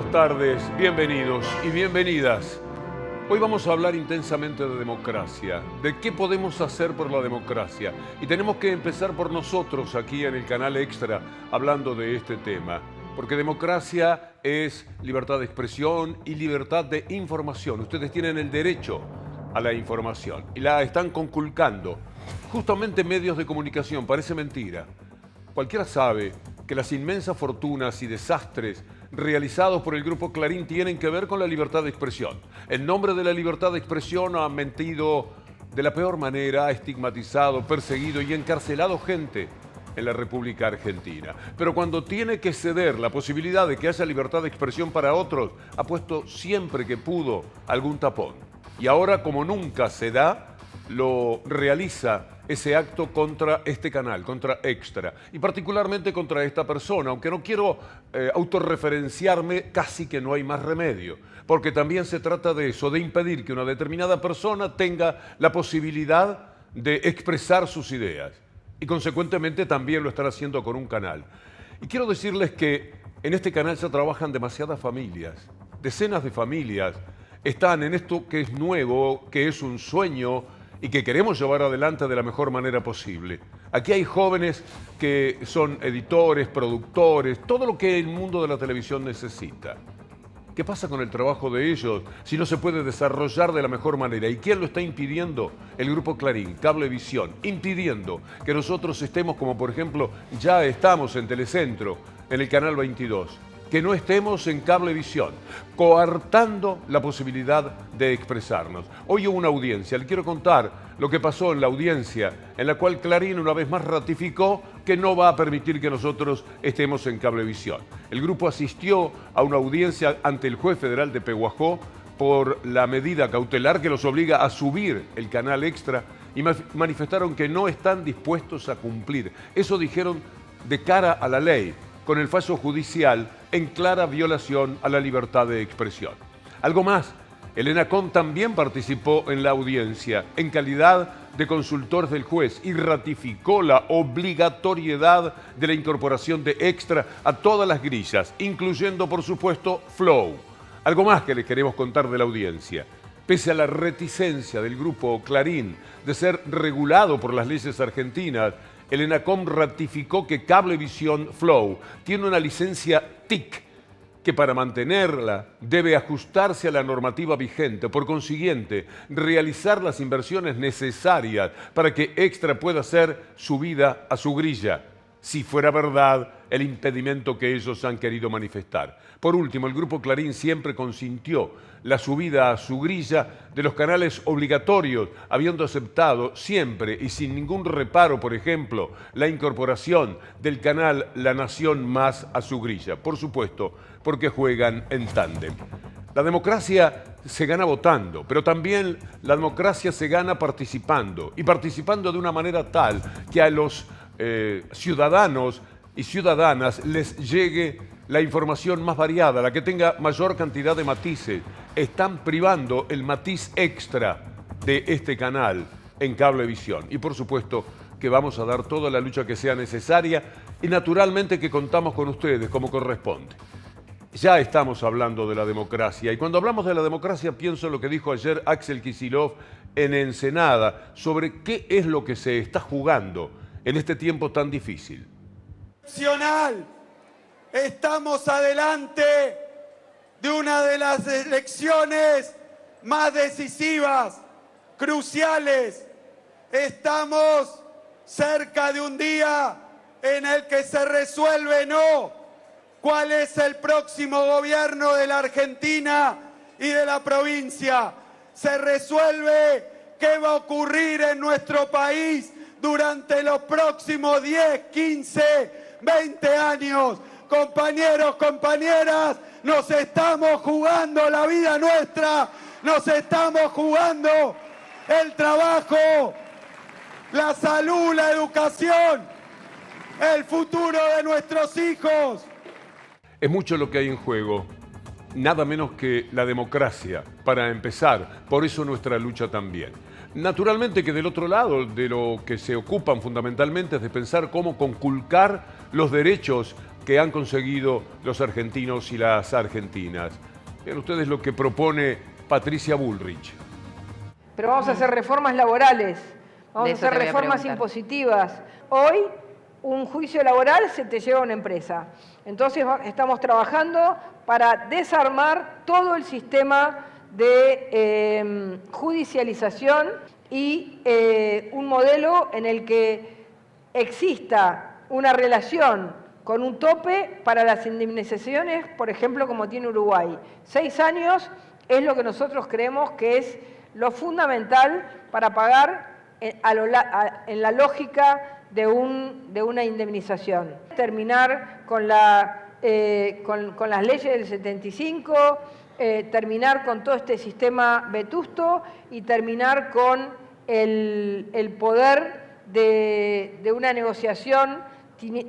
buenas tardes, bienvenidos y bienvenidas. Hoy vamos a hablar intensamente de democracia, de qué podemos hacer por la democracia. Y tenemos que empezar por nosotros aquí en el canal Extra, hablando de este tema. Porque democracia es libertad de expresión y libertad de información. Ustedes tienen el derecho a la información y la están conculcando. Justamente medios de comunicación, parece mentira. Cualquiera sabe que las inmensas fortunas y desastres realizados por el Grupo Clarín tienen que ver con la libertad de expresión. En nombre de la libertad de expresión ha mentido de la peor manera, ha estigmatizado, perseguido y encarcelado gente en la República Argentina. Pero cuando tiene que ceder la posibilidad de que haya libertad de expresión para otros, ha puesto siempre que pudo algún tapón. Y ahora, como nunca se da, lo realiza ese acto contra este canal, contra Extra, y particularmente contra esta persona, aunque no quiero autorreferenciarme, casi que no hay más remedio, porque también se trata de eso, de impedir que una determinada persona tenga la posibilidad de expresar sus ideas, y consecuentemente también lo están haciendo con un canal. Y quiero decirles que en este canal se trabajan demasiadas familias, decenas de familias están en esto que es nuevo, que es un sueño, y que queremos llevar adelante de la mejor manera posible. Aquí hay jóvenes que son editores, productores, todo lo que el mundo de la televisión necesita. ¿Qué pasa con el trabajo de ellos si no se puede desarrollar de la mejor manera? ¿Y quién lo está impidiendo? El Grupo Clarín, Cablevisión, impidiendo que nosotros estemos, como por ejemplo, ya estamos en Telecentro, en el Canal 22, que no estemos en Cablevisión, coartando la posibilidad de expresarnos. Hoy hubo una audiencia, le quiero contar lo que pasó en la audiencia, en la cual Clarín una vez más ratificó que no va a permitir que nosotros estemos en Cablevisión. El grupo asistió a una audiencia ante el juez federal de Pehuajó por la medida cautelar que los obliga a subir el canal Extra y manifestaron que no están dispuestos a cumplir. Eso dijeron de cara a la ley, con el fallo judicial en clara violación a la libertad de expresión. Algo más, el ENACOM también participó en la audiencia en calidad de consultor del juez y ratificó la obligatoriedad de la incorporación de Extra a todas las grillas, incluyendo, por supuesto, Flow. Algo más que les queremos contar de la audiencia. Pese a la reticencia del Grupo Clarín de ser regulado por las leyes argentinas, el ENACOM ratificó que Cablevisión Flow tiene una licencia TIC que para mantenerla debe ajustarse a la normativa vigente. Por consiguiente, realizar las inversiones necesarias para que Extra pueda hacer subida a su grilla, si fuera verdad el impedimento que ellos han querido manifestar. Por último, el Grupo Clarín siempre consintió la subida a su grilla de los canales obligatorios, habiendo aceptado siempre y sin ningún reparo, por ejemplo, la incorporación del canal La Nación Más a su grilla. Por supuesto, porque juegan en tándem. La democracia se gana votando, pero también la democracia se gana participando, y participando de una manera tal que a los ciudadanos y ciudadanas les llegue la información más variada, la que tenga mayor cantidad de matices. Están privando el matiz extra de este canal en Cablevisión. Y por supuesto que vamos a dar toda la lucha que sea necesaria y naturalmente que contamos con ustedes como corresponde. Ya estamos hablando de la democracia y cuando hablamos de la democracia pienso en lo que dijo ayer Axel Kicillof en Ensenada sobre qué es lo que se está jugando en este tiempo tan difícil. Estamos adelante de una de las elecciones más decisivas, cruciales. Estamos cerca de un día en el que se resuelve cuál es el próximo gobierno de la Argentina y de la provincia. Se resuelve qué va a ocurrir en nuestro país durante los próximos 10, 15, 20 años. Compañeros, compañeras, nos estamos jugando la vida nuestra, nos estamos jugando el trabajo, la salud, la educación, el futuro de nuestros hijos. Es mucho lo que hay en juego, nada menos que la democracia, para empezar, por eso nuestra lucha también. Naturalmente que del otro lado de lo que se ocupan fundamentalmente es de pensar cómo conculcar los derechos que han conseguido los argentinos y las argentinas. Vean ustedes lo que propone Patricia Bullrich. Pero vamos a hacer reformas laborales, vamos a hacer reformas impositivas. Hoy un juicio laboral se te lleva a una empresa. Entonces estamos trabajando para desarmar todo el sistema de judicialización y un modelo en el que exista una relación con un tope para las indemnizaciones, por ejemplo, como tiene Uruguay. 6 años es lo que nosotros creemos que es lo fundamental para pagar en la lógica de una indemnización. Terminar con las leyes del 75, terminar con todo este sistema vetusto y terminar con el poder de una negociación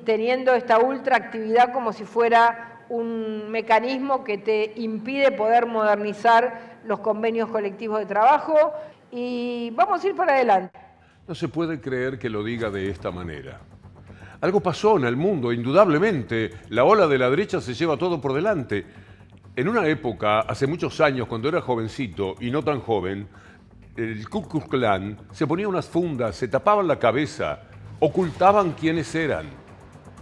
teniendo esta ultraactividad como si fuera un mecanismo que te impide poder modernizar los convenios colectivos de trabajo y vamos a ir para adelante. No se puede creer que lo diga de esta manera. Algo pasó en el mundo, indudablemente. La ola de la derecha se lleva todo por delante. En una época, hace muchos años, cuando era jovencito y no tan joven, el Ku Klux Klan se ponía unas fundas, se tapaban la cabeza, ocultaban quiénes eran.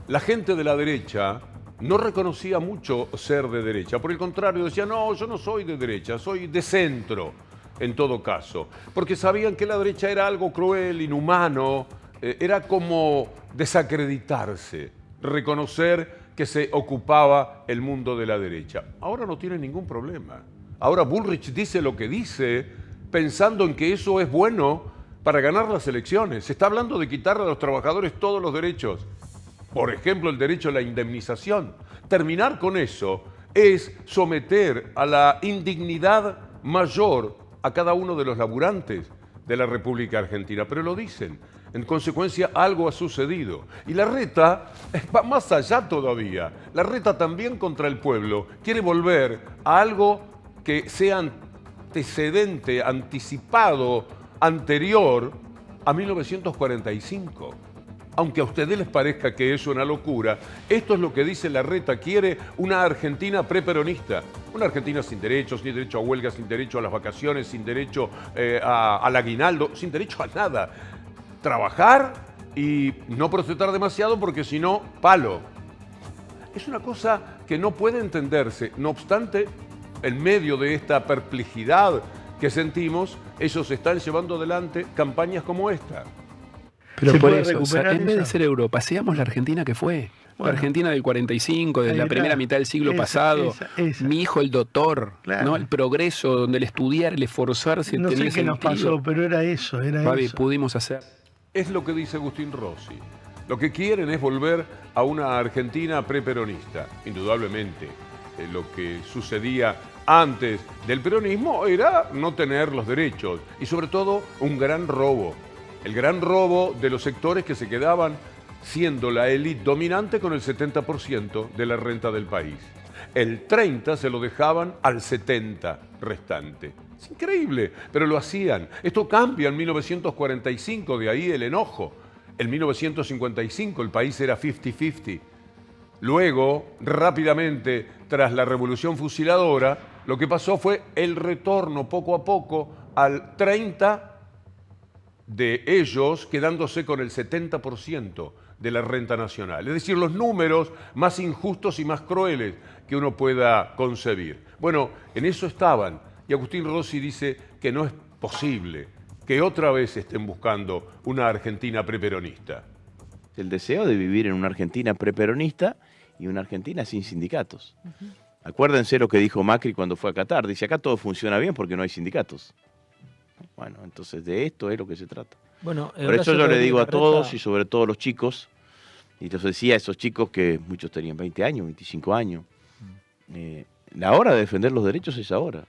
La gente de la derecha no reconocía mucho ser de derecha. Por el contrario, decía, no, yo no soy de derecha, soy de centro, en todo caso. Porque sabían que la derecha era algo cruel, inhumano, era como desacreditarse, reconocer que se ocupaba el mundo de la derecha. Ahora no tiene ningún problema. Ahora Bullrich dice lo que dice pensando en que eso es bueno para ganar las elecciones. Se está hablando de quitarle a los trabajadores todos los derechos. Por ejemplo, el derecho a la indemnización. Terminar con eso es someter a la indignidad mayor a cada uno de los laburantes de la República Argentina. Pero lo dicen. En consecuencia, algo ha sucedido. Y Larreta va más allá todavía. Larreta también contra el pueblo quiere volver a algo que sea antecedente, anticipado, anterior a 1945. Aunque a ustedes les parezca que es una locura, esto es lo que dice Larreta. Quiere una Argentina preperonista. Una Argentina sin derechos, sin derecho a huelga, sin derecho a las vacaciones, sin derecho al aguinaldo, sin derecho a nada. Trabajar y no protestar demasiado porque si no, palo. Es una cosa que no puede entenderse. No obstante, en medio de esta perplejidad que sentimos, ellos están llevando adelante campañas como esta. Pero por eso, o sea, en vez de ser Europa, seamos la Argentina que fue. Bueno, la Argentina del 45, de la primera mitad del siglo pasado. Mi hijo el doctor, claro, ¿no? El progreso, donde el estudiar, el esforzarse no tenía sé qué nos pasó, pero era eso, Fabi, pudimos hacer. Es lo que dice Agustín Rossi. Lo que quieren es volver a una Argentina preperonista. Indudablemente, lo que sucedía antes del peronismo era no tener los derechos y sobre todo un gran robo. El gran robo de los sectores que se quedaban siendo la élite dominante con el 70% de la renta del país. El 30% se lo dejaban al 70% restante. Es increíble, pero lo hacían. Esto cambia en 1945, de ahí el enojo. En 1955 el país era 50-50. Luego, rápidamente, tras la revolución fusiladora, lo que pasó fue el retorno poco a poco al 30% de ellos quedándose con el 70% de la renta nacional. Es decir, los números más injustos y más crueles que uno pueda concebir. Bueno, en eso estaban. Y Agustín Rossi dice que no es posible que otra vez estén buscando una Argentina preperonista. El deseo de vivir en una Argentina preperonista y una Argentina sin sindicatos. Acuérdense lo que dijo Macri cuando fue a Qatar. Dice, acá todo funciona bien porque no hay sindicatos. Bueno, entonces de esto es lo que se trata. Bueno, por eso yo le digo a todos y sobre todo a los chicos, y les decía a esos chicos que muchos tenían 20 años, 25 años, la hora de defender los derechos es ahora.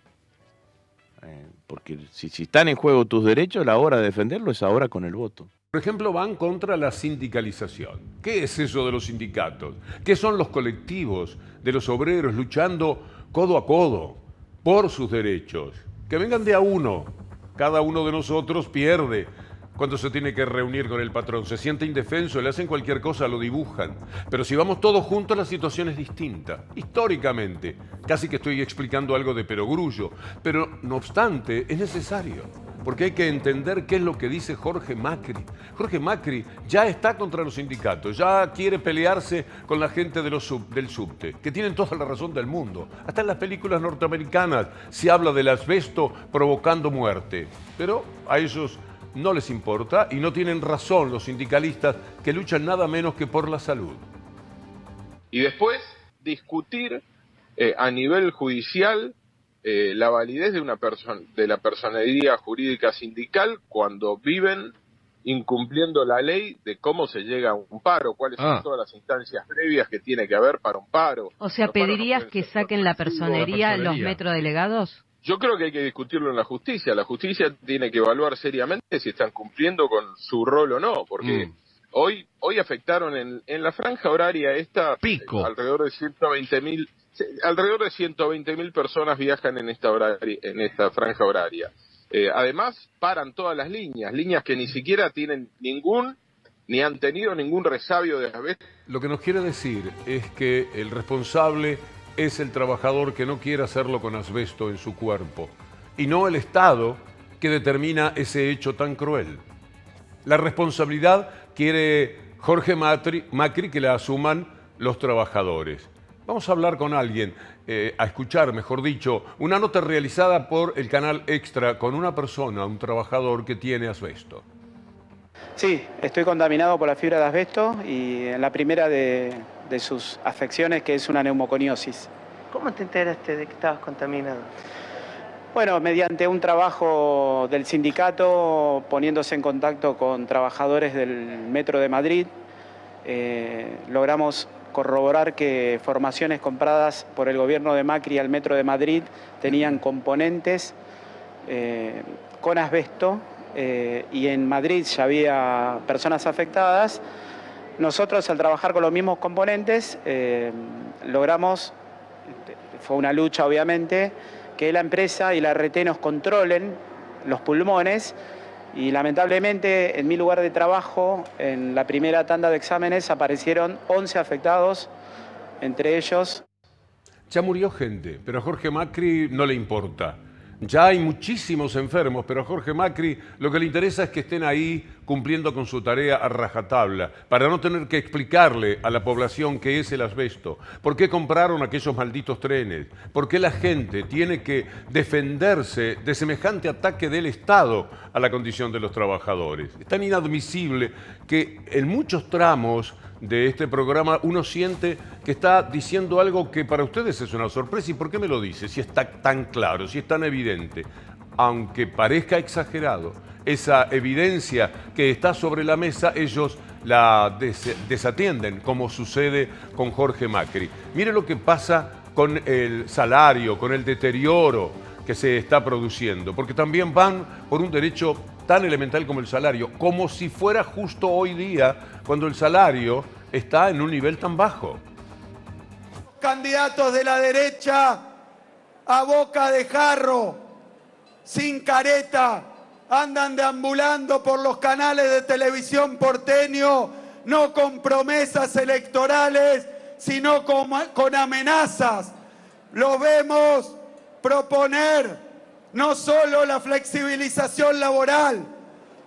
Porque si están en juego tus derechos, la hora de defenderlos es ahora con el voto. Por ejemplo, van contra la sindicalización. ¿Qué es eso de los sindicatos? ¿Qué son los colectivos de los obreros luchando codo a codo por sus derechos? Que vengan de a uno. Cada uno de nosotros pierde cuando se tiene que reunir con el patrón. Se siente indefenso, le hacen cualquier cosa, lo dibujan. Pero si vamos todos juntos, la situación es distinta. Históricamente, casi que estoy explicando algo de perogrullo, pero no obstante, es necesario. Porque hay que entender qué es lo que dice Jorge Macri. Jorge Macri ya está contra los sindicatos, ya quiere pelearse con la gente del subte, que tienen toda la razón del mundo. Hasta en las películas norteamericanas se habla del asbesto provocando muerte. Pero a ellos no les importa y no tienen razón los sindicalistas que luchan nada menos que por la salud. Y después discutir a nivel judicial la validez de la personería jurídica sindical cuando viven incumpliendo la ley de cómo se llega a un paro, cuáles son todas las instancias previas que tiene que haber para un paro. O sea, ¿pedirías que saquen la personería los metrodelegados? Yo creo que hay que discutirlo en la justicia. La justicia tiene que evaluar seriamente si están cumpliendo con su rol o no, porque hoy afectaron en la franja horaria esta alrededor de 120.000 personas viajan en esta franja horaria. Además, paran todas las líneas que ni siquiera tienen ni han tenido ningún resabio de asbesto. Lo que nos quiere decir es que el responsable es el trabajador que no quiere hacerlo con asbesto en su cuerpo, y no el Estado que determina ese hecho tan cruel. La responsabilidad quiere Jorge Macri que la asuman los trabajadores. Vamos a hablar con alguien, a escuchar, mejor dicho, una nota realizada por el Canal Extra con una persona, un trabajador que tiene asbesto. Sí, estoy contaminado por la fibra de asbesto y en la primera de sus afecciones, que es una neumoconiosis. ¿Cómo te enteraste de que estabas contaminado? Bueno, mediante un trabajo del sindicato, poniéndose en contacto con trabajadores del Metro de Madrid, logramos corroborar que formaciones compradas por el gobierno de Macri al Metro de Madrid tenían componentes con asbesto, y en Madrid ya había personas afectadas. Nosotros, al trabajar con los mismos componentes, logramos, fue una lucha obviamente, que la empresa y la RT nos controlen los pulmones, y lamentablemente en mi lugar de trabajo, en la primera tanda de exámenes, aparecieron 11 afectados, entre ellos. Ya murió gente, pero a Jorge Macri no le importa. Ya hay muchísimos enfermos, pero a Jorge Macri lo que le interesa es que estén ahí cumpliendo con su tarea a rajatabla, para no tener que explicarle a la población qué es el asbesto, por qué compraron aquellos malditos trenes, por qué la gente tiene que defenderse de semejante ataque del Estado a la condición de los trabajadores. Es tan inadmisible que en muchos tramos de este programa uno siente que está diciendo algo que para ustedes es una sorpresa. ¿Y por qué me lo dice? Si está tan claro, si es tan evidente. Aunque parezca exagerado, esa evidencia que está sobre la mesa, ellos la desatienden, como sucede con Jorge Macri. Mire lo que pasa con el salario, con el deterioro que se está produciendo, porque también van por un derecho tan elemental como el salario, como si fuera justo hoy día, cuando el salario está en un nivel tan bajo. Candidatos de la derecha a boca de jarro, sin careta, andan deambulando por los canales de televisión porteño, no con promesas electorales, sino con amenazas. Lo vemos proponer no solo la flexibilización laboral,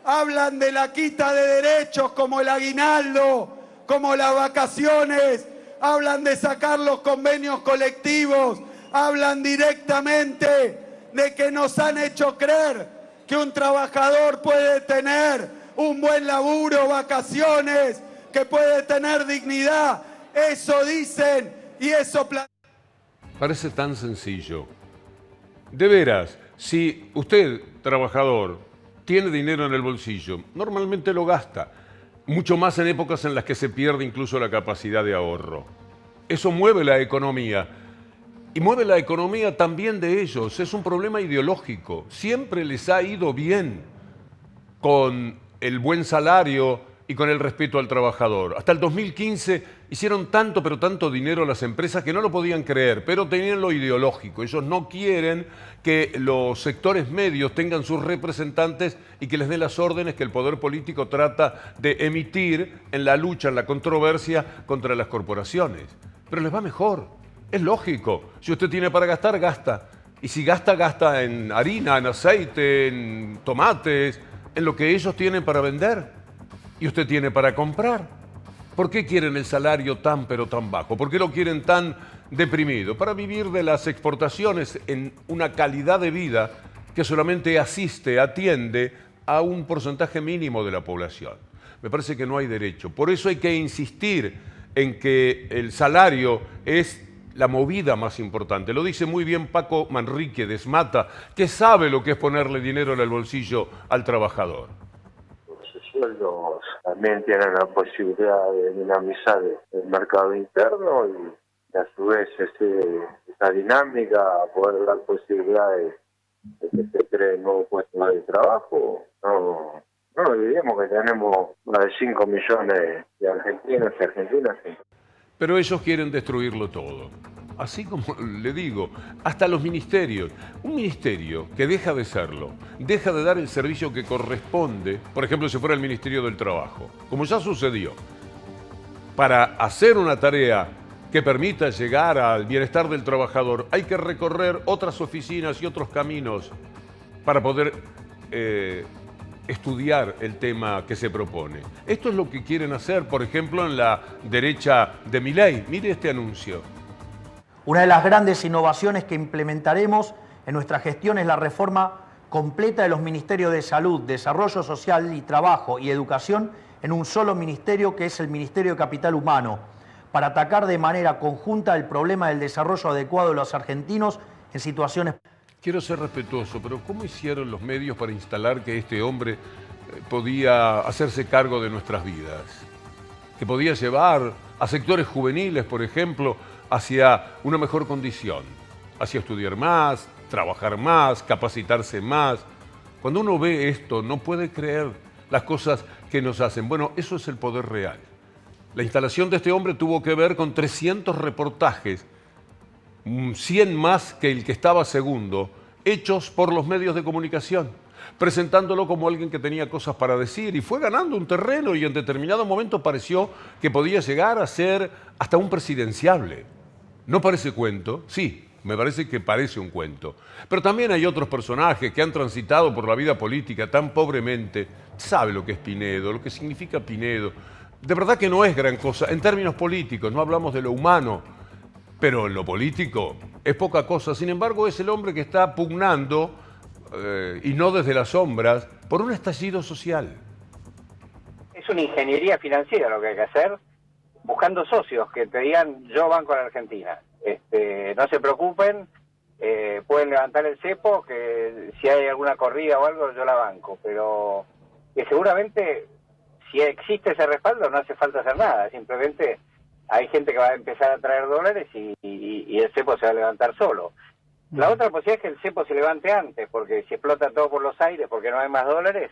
hablan de la quita de derechos como el aguinaldo, como las vacaciones, hablan de sacar los convenios colectivos, hablan directamente de que nos han hecho creer que un trabajador puede tener un buen laburo, vacaciones, que puede tener dignidad. Eso dicen y eso parece tan sencillo. De veras, si usted, trabajador, tiene dinero en el bolsillo, normalmente lo gasta, mucho más en épocas en las que se pierde incluso la capacidad de ahorro. Eso mueve la economía. Y mueve la economía también de ellos. Es un problema ideológico. Siempre les ha ido bien con el buen salario y con el respeto al trabajador. Hasta el 2015 Hicieron tanto, pero tanto dinero las empresas que no lo podían creer, pero tenían lo ideológico. Ellos no quieren que los sectores medios tengan sus representantes y que les den las órdenes que el poder político trata de emitir en la lucha, en la controversia contra las corporaciones. Pero les va mejor, es lógico. Si usted tiene para gastar, gasta. Y si gasta, gasta en harina, en aceite, en tomates, en lo que ellos tienen para vender. Y usted tiene para comprar. ¿Por qué quieren el salario tan pero tan bajo? ¿Por qué lo quieren tan deprimido? Para vivir de las exportaciones en una calidad de vida que solamente atiende a un porcentaje mínimo de la población. Me parece que no hay derecho. Por eso hay que insistir en que el salario es la movida más importante. Lo dice muy bien Paco Manrique de Esmata, que sabe lo que es ponerle dinero en el bolsillo al trabajador. Los sueldos también tienen la posibilidad de dinamizar el mercado interno y a su vez esa dinámica poder dar posibilidades de que se creen nuevos puestos de trabajo. No olvidemos que tenemos más de 5 millones de argentinos y argentinas. Pero ellos quieren destruirlo todo. Así como le digo, hasta los ministerios. Un ministerio que deja de serlo, deja de dar el servicio que corresponde, por ejemplo, si fuera el Ministerio del Trabajo, como ya sucedió, para hacer una tarea que permita llegar al bienestar del trabajador, hay que recorrer otras oficinas y otros caminos para poder estudiar el tema que se propone. Esto es lo que quieren hacer, por ejemplo, en la derecha de Milei. Mire este anuncio. Una de las grandes innovaciones que implementaremos en nuestra gestión es la reforma completa de los ministerios de Salud, Desarrollo Social y Trabajo y Educación en un solo ministerio, que es el Ministerio de Capital Humano, para atacar de manera conjunta el problema del desarrollo adecuado de los argentinos en situaciones... Quiero ser respetuoso, pero ¿cómo hicieron los medios para instalar que este hombre podía hacerse cargo de nuestras vidas? Que podía llevar a sectores juveniles, por ejemplo, hacia una mejor condición, hacia estudiar más, trabajar más, capacitarse más. Cuando uno ve esto, no puede creer las cosas que nos hacen. Bueno, eso es el poder real. La instalación de este hombre tuvo que ver con 300 reportajes, 100 más que el que estaba segundo, hechos por los medios de comunicación, presentándolo como alguien que tenía cosas para decir, y fue ganando un terreno y en determinado momento pareció que podía llegar a ser hasta un presidenciable. ¿No parece cuento? Sí, me parece que parece un cuento. Pero también hay otros personajes que han transitado por la vida política tan pobremente. Sabe lo que es Pinedo, lo que significa Pinedo. De verdad que no es gran cosa. En términos políticos, no hablamos de lo humano, pero en lo político es poca cosa. Sin embargo, es el hombre que está pugnando, y no desde las sombras, por un estallido social. Es una ingeniería financiera lo que hay que hacer, buscando socios que te digan: yo banco a la Argentina. No se preocupen, pueden levantar el cepo, que si hay alguna corrida o algo yo la banco, pero que seguramente si existe ese respaldo no hace falta hacer nada, simplemente hay gente que va a empezar a traer dólares y el cepo se va a levantar solo. La otra posibilidad es que el cepo se levante antes, porque si explota todo por los aires porque no hay más dólares,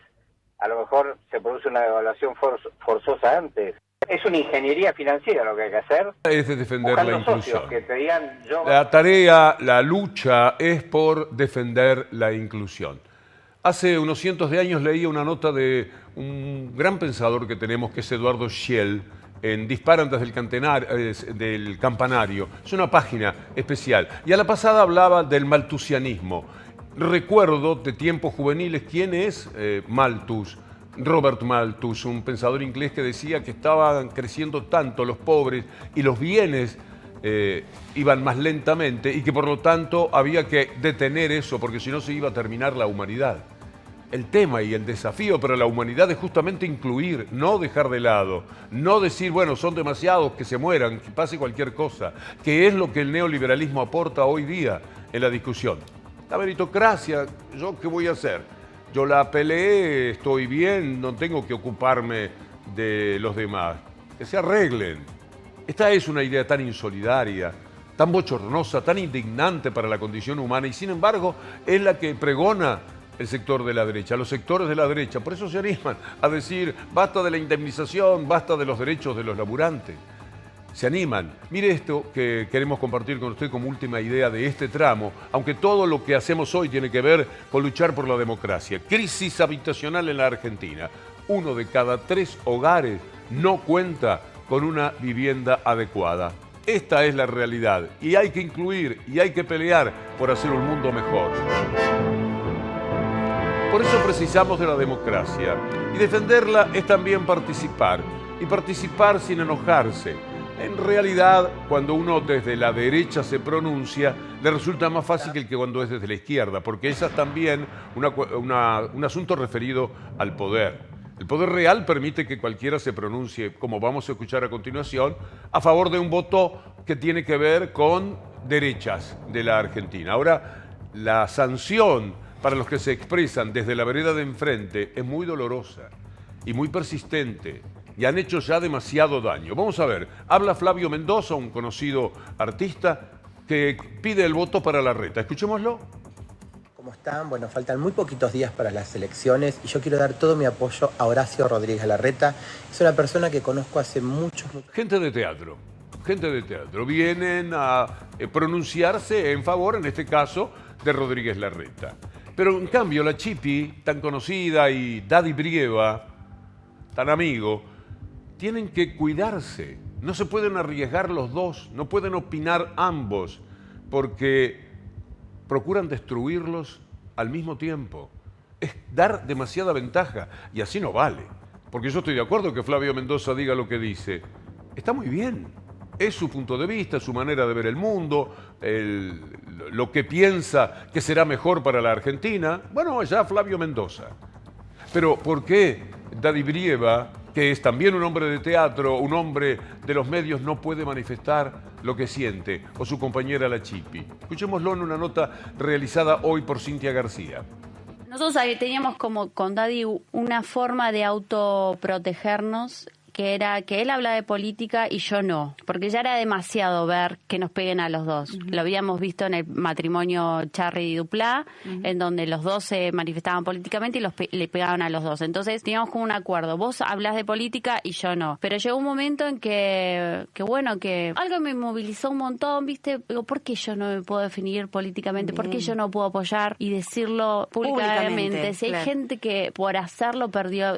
a lo mejor se produce una devaluación forzosa antes. Es una ingeniería financiera lo que hay que hacer. Es de defender la inclusión. Que te digan, La tarea, la lucha es por defender la inclusión. Hace unos cientos de años leía una nota de un gran pensador que tenemos, que es Eduardo Schill, en Disparan desde del Campanario. Es una página especial. Y a la pasada hablaba del malthusianismo. Recuerdo de tiempos juveniles quién es Malthus. Robert Malthus, un pensador inglés que decía que estaban creciendo tanto los pobres y los bienes iban más lentamente, y que por lo tanto había que detener eso, porque si no se iba a terminar la humanidad. El tema y el desafío para la humanidad es justamente incluir, no dejar de lado, no decir, bueno, son demasiados, que se mueran, que pase cualquier cosa, que es lo que el neoliberalismo aporta hoy día en la discusión. La meritocracia, ¿yo qué voy a hacer? Yo la peleé, estoy bien, no tengo que ocuparme de los demás. Que se arreglen. Esta es una idea tan insolidaria, tan bochornosa, tan indignante para la condición humana, y sin embargo es la que pregona el sector de la derecha, los sectores de la derecha. Por eso se animan a decir: basta de la indemnización, basta de los derechos de los laburantes. se animan. Mire esto que queremos compartir con usted como última idea de este tramo, aunque todo lo que hacemos hoy tiene que ver con luchar por la democracia. Crisis habitacional en la Argentina. 1 de cada 3 hogares no cuenta con una vivienda adecuada. Esta es la realidad y hay que incluir y hay que pelear por hacer un mundo mejor. Por eso precisamos de la democracia y defenderla es también participar y participar sin enojarse. En realidad, cuando uno desde la derecha se pronuncia, le resulta más fácil que cuando es desde la izquierda, porque esa es también un asunto referido al poder. El poder real permite que cualquiera se pronuncie, como vamos a escuchar a continuación, a favor de un voto que tiene que ver con derechas de la Argentina. Ahora, la sanción para los que se expresan desde la vereda de enfrente es muy dolorosa y muy persistente. Y han hecho ya demasiado daño. Vamos a ver, habla Flavio Mendoza, un conocido artista, que pide el voto para Larreta. Escuchémoslo. ¿Cómo están? Bueno, faltan muy poquitos días para las elecciones y yo quiero dar todo mi apoyo a Horacio Rodríguez Larreta. Es una persona que conozco hace muchos... Gente de teatro. Vienen a pronunciarse en favor, en este caso, de Rodríguez Larreta. Pero en cambio, la Chipi, tan conocida, y Daddy Brieva, tan amigo, tienen que cuidarse, no se pueden arriesgar los dos, no pueden opinar ambos, porque procuran destruirlos al mismo tiempo. Es dar demasiada ventaja, y así no vale. Porque yo estoy de acuerdo que Flavio Mendoza diga lo que dice. Está muy bien, es su punto de vista, su manera de ver el mundo, lo que piensa que será mejor para la Argentina. Bueno, allá Flavio Mendoza. Pero ¿por qué Daddy Brieva, que es también un hombre de teatro, un hombre de los medios, no puede manifestar lo que siente? O su compañera la Chipi. Escuchémoslo en una nota realizada hoy por Cintia García. Nosotros teníamos como con Daddy una forma de autoprotegernos, que era que él habla de política y yo no, porque ya era demasiado ver que nos peguen a los dos. Lo habíamos visto en el matrimonio Charri y Duplá, en donde los dos se manifestaban políticamente y le pegaban a los dos. Entonces teníamos como un acuerdo, vos hablas de política y yo no. Pero llegó un momento en que algo me movilizó un montón, ¿viste? Digo, ¿por qué yo no me puedo definir políticamente? ¿Por qué yo no puedo apoyar y decirlo públicamente? Si hay gente que por hacerlo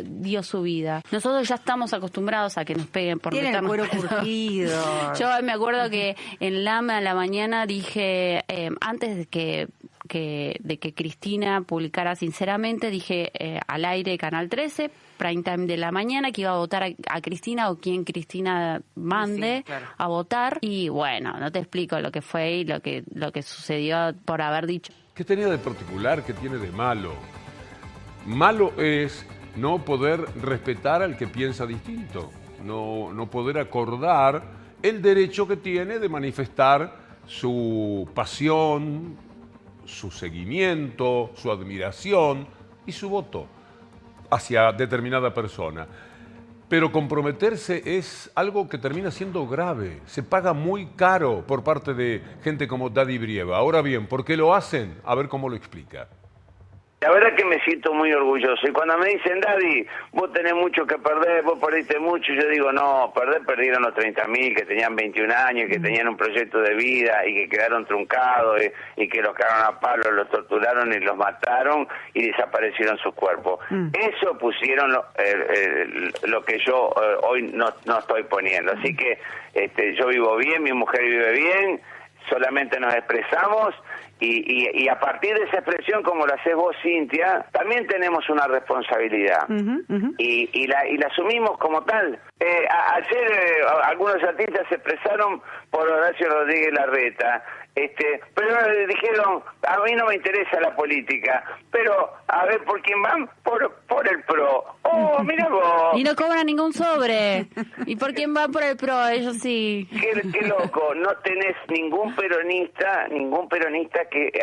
dio su vida. Nosotros ya estamos acostumbrados a que nos peguen por tienen el cuero curtido. Yo me acuerdo que en Lama a la mañana dije, antes de que Cristina publicara Sinceramente, dije al aire Canal 13, prime time de la mañana, que iba a votar a Cristina o quien Cristina mande a votar. Y bueno, no te explico lo que fue y lo que sucedió por haber dicho. ¿Qué tenía de particular? ¿Qué tiene de malo? Malo es no poder respetar al que piensa distinto, no poder acordar el derecho que tiene de manifestar su pasión, su seguimiento, su admiración y su voto hacia determinada persona. Pero comprometerse es algo que termina siendo grave, se paga muy caro por parte de gente como Daddy Brieva. Ahora bien, ¿por qué lo hacen? A ver cómo lo explica. La verdad que me siento muy orgulloso. Y cuando me dicen, Daddy, vos tenés mucho que perder, vos perdiste mucho, yo digo, no, perdieron los 30.000 que tenían 21 años, que tenían un proyecto de vida y que quedaron truncados y que los cagaron a palos, los torturaron y los mataron y desaparecieron sus cuerpos. Eso pusieron lo que yo hoy no estoy poniendo. Así que yo vivo bien, mi mujer vive bien, solamente nos expresamos. Y a partir de esa expresión, como la haces vos, Cintia, también tenemos una responsabilidad y la asumimos como tal. Ayer algunos artistas se expresaron por Horacio Rodríguez Larreta, pero dijeron, a mí no me interesa la política, pero a ver por quién van, por el PRO. Oh, mira vos. Y no cobran ningún sobre. ¿Y por quién van por el PRO? Ellos sí. Qué loco, no tenés ningún peronista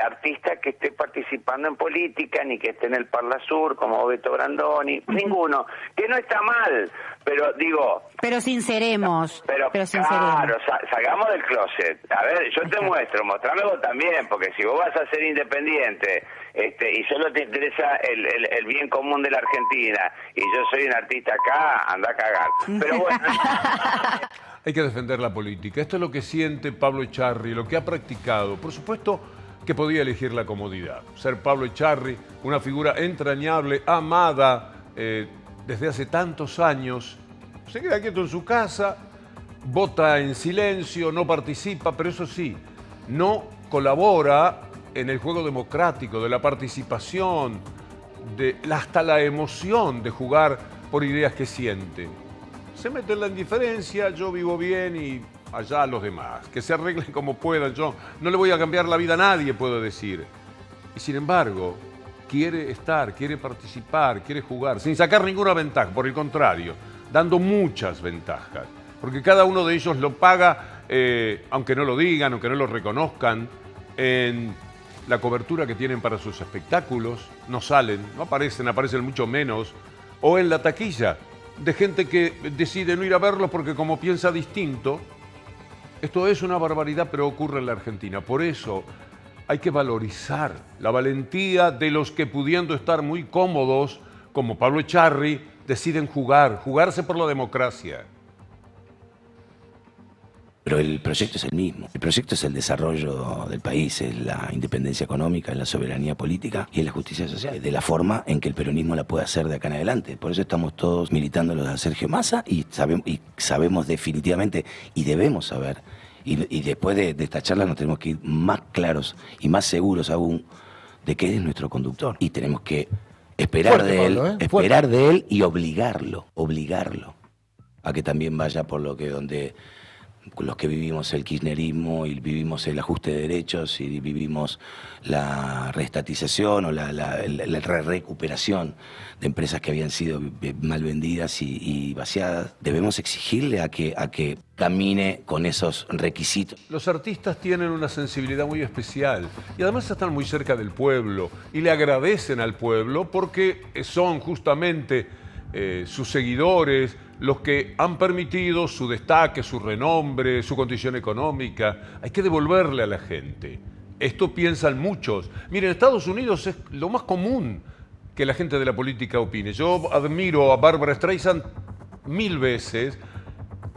artista que esté participando en política, ni que esté en el Parla Sur, como Beto Brandoni, ninguno, que no está mal, pero digo... Pero sinceremos. Pero claro, salgamos del closet. A ver, yo te muestro, mostrame vos también, porque si vos vas a ser independiente y solo te interesa el bien común de la Argentina y yo soy un artista acá, anda a cagar. Pero bueno. Hay que defender la política. Esto es lo que siente Pablo Echarri, lo que ha practicado. Por supuesto que podía elegir la comodidad. Ser Pablo Echarri, una figura entrañable, amada desde hace tantos años, se queda quieto en su casa, vota en silencio, no participa, pero eso sí, no colabora en el juego democrático, de la participación, hasta la emoción de jugar por ideas que siente. Se mete en la indiferencia, yo vivo bien y allá los demás, que se arreglen como puedan, yo no le voy a cambiar la vida a nadie, puedo decir. Y sin embargo, quiere estar, quiere participar, quiere jugar, sin sacar ninguna ventaja, por el contrario, dando muchas ventajas, porque cada uno de ellos lo paga, aunque no lo digan, aunque no lo reconozcan, en la cobertura que tienen para sus espectáculos, no salen, no aparecen, aparecen mucho menos, o en la taquilla de gente que decide no ir a verlos porque como piensa distinto. Esto es una barbaridad, pero ocurre en la Argentina. Por eso hay que valorizar la valentía de los que, pudiendo estar muy cómodos, como Pablo Echarri, deciden jugarse por la democracia. Pero el proyecto es el mismo. El proyecto es el desarrollo del país, es la independencia económica, es la soberanía política y es la justicia social, de la forma en que el peronismo la puede hacer de acá en adelante. Por eso estamos todos militando los de Sergio Massa y sabemos definitivamente y debemos saber. Y después de esta charla nos tenemos que ir más claros y más seguros aún de que es nuestro conductor. Y tenemos que esperar de él, esperar de él y obligarlo a que también vaya por lo que donde los que vivimos el kirchnerismo y vivimos el ajuste de derechos y vivimos la reestatización o la recuperación de empresas que habían sido mal vendidas y vaciadas, debemos exigirle a que camine con esos requisitos. Los artistas tienen una sensibilidad muy especial y además están muy cerca del pueblo y le agradecen al pueblo porque son justamente sus seguidores los que han permitido su destaque, su renombre, su condición económica. Hay que devolverle a la gente. Esto piensan muchos. Miren, en Estados Unidos es lo más común que la gente de la política opine. Yo admiro a Barbra Streisand 1000 veces,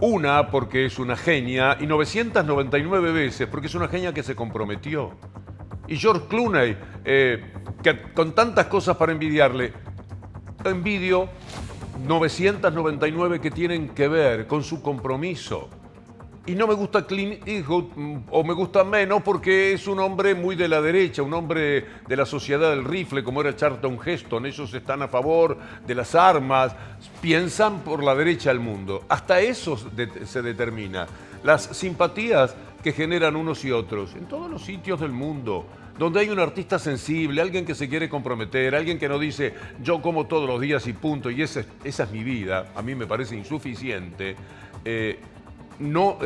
una porque es una genia y 999 veces porque es una genia que se comprometió. Y George Clooney, que con tantas cosas para envidiarle, envidio 999 que tienen que ver con su compromiso. Y no me gusta Clint Eastwood, o me gusta menos porque es un hombre muy de la derecha, un hombre de la sociedad del rifle, como era Charlton Heston. Ellos están a favor de las armas, piensan por la derecha del mundo. Hasta eso se determina. Las simpatías que generan unos y otros en todos los sitios del mundo, donde hay un artista sensible, alguien que se quiere comprometer, alguien que no dice yo como todos los días y punto, y esa es mi vida, a mí me parece insuficiente, no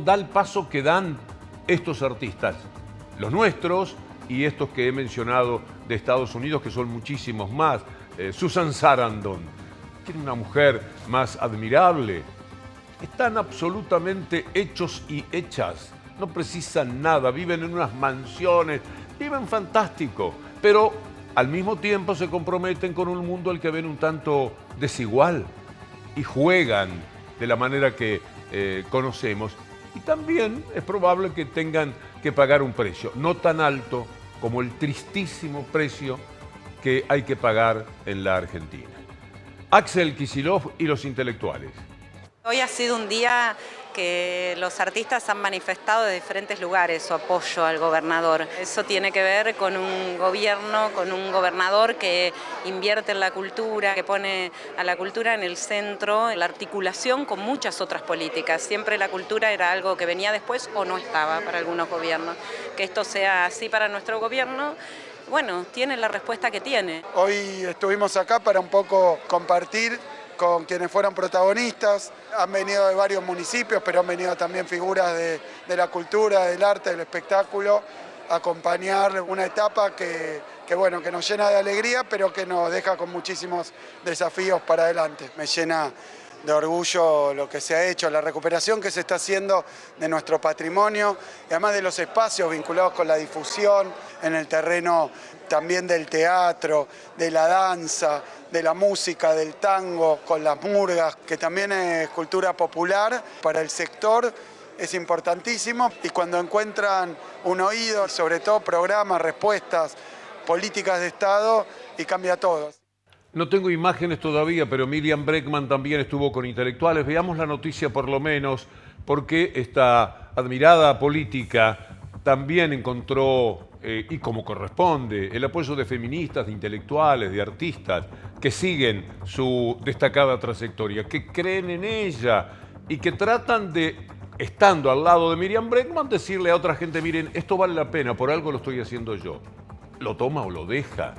da el paso que dan estos artistas, los nuestros y estos que he mencionado de Estados Unidos, que son muchísimos más. Susan Sarandon, que es una mujer más admirable. Están absolutamente hechos y hechas. No precisan nada, viven en unas mansiones, viven fantástico, pero al mismo tiempo se comprometen con un mundo al que ven un tanto desigual y juegan de la manera que conocemos. Y también es probable que tengan que pagar un precio, no tan alto como el tristísimo precio que hay que pagar en la Argentina. Axel Kicillof y los intelectuales. Hoy ha sido un día que los artistas han manifestado de diferentes lugares su apoyo al gobernador. Eso tiene que ver con un gobierno, con un gobernador que invierte en la cultura, que pone a la cultura en el centro, la articulación con muchas otras políticas. Siempre la cultura era algo que venía después o no estaba para algunos gobiernos. Que esto sea así para nuestro gobierno, bueno, tiene la respuesta que tiene. Hoy estuvimos acá para un poco compartir con quienes fueron protagonistas. Han venido de varios municipios, pero han venido también figuras de la cultura, del arte, del espectáculo, a acompañar una etapa que nos llena de alegría, pero que nos deja con muchísimos desafíos para adelante. Me llena de orgullo lo que se ha hecho, la recuperación que se está haciendo de nuestro patrimonio y además de los espacios vinculados con la difusión en el terreno también del teatro, de la danza, de la música, del tango, con las murgas, que también es cultura popular para el sector. Es importantísimo y cuando encuentran un oído, sobre todo programas, respuestas, políticas de Estado, y cambia todo. No tengo imágenes todavía, pero Miriam Bregman también estuvo con intelectuales. Veamos la noticia por lo menos, porque esta admirada política también encontró, y como corresponde, el apoyo de feministas, de intelectuales, de artistas, que siguen su destacada trayectoria, que creen en ella y que tratan de, estando al lado de Miriam Bregman, decirle a otra gente, miren, esto vale la pena, por algo lo estoy haciendo yo. Lo toma o lo deja,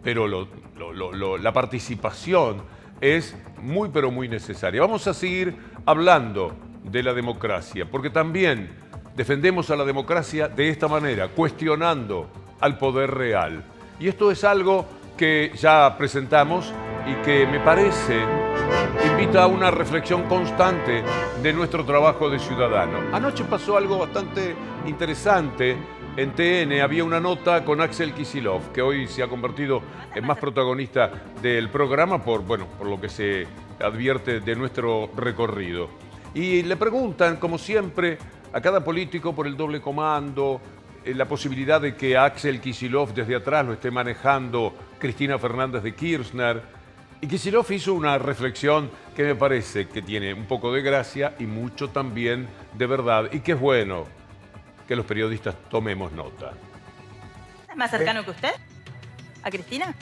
pero la participación es muy pero muy necesaria. Vamos a seguir hablando de la democracia, porque también defendemos a la democracia de esta manera, cuestionando al poder real. Y esto es algo que ya presentamos y que me parece invita a una reflexión constante de nuestro trabajo de ciudadano. Anoche pasó algo bastante interesante. En TN había una nota con Axel Kicillof, que hoy se ha convertido en más protagonista del programa por lo que se advierte de nuestro recorrido. Y le preguntan, como siempre, a cada político por el doble comando, la posibilidad de que Axel Kicillof desde atrás lo esté manejando Cristina Fernández de Kirchner. Y Kicillof hizo una reflexión que me parece que tiene un poco de gracia y mucho también de verdad, y que es bueno que los periodistas tomemos nota. ¿Es más cercano que usted? ¿A Cristina?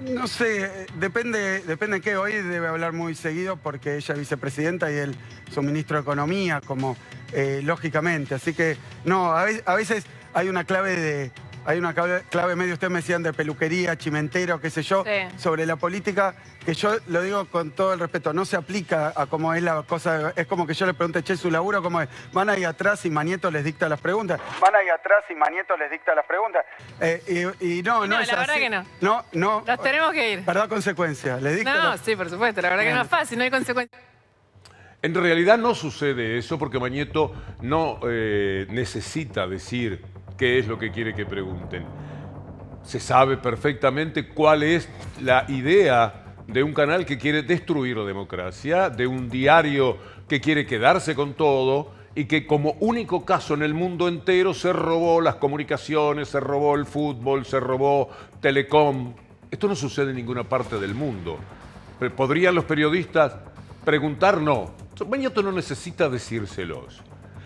No sé, depende de qué. Hoy debe hablar muy seguido porque ella es vicepresidenta y él su ministro de Economía, como lógicamente. Así que, no, a veces hay una clave medio, ustedes me decían, de peluquería, chimentero, qué sé yo, sí, sobre la política, que yo lo digo con todo el respeto, no se aplica a cómo es la cosa. Es como que yo le pregunte, che, su laburo, ¿cómo es? Van ahí atrás y Manieto les dicta las preguntas. Y no es la verdad así. que no. No. Nos tenemos que ir. ¿Verdad? Consecuencia. Sí, por supuesto, la verdad que no es fácil, no hay consecuencias. En realidad no sucede eso porque Manieto no necesita decir qué es lo que quiere que pregunten. Se sabe perfectamente cuál es la idea de un canal que quiere destruir la democracia, de un diario que quiere quedarse con todo y que como único caso en el mundo entero se robó las comunicaciones, se robó el fútbol, se robó Telecom. Esto no sucede en ninguna parte del mundo. ¿Podrían los periodistas preguntar? No. Manieto no necesita decírselos.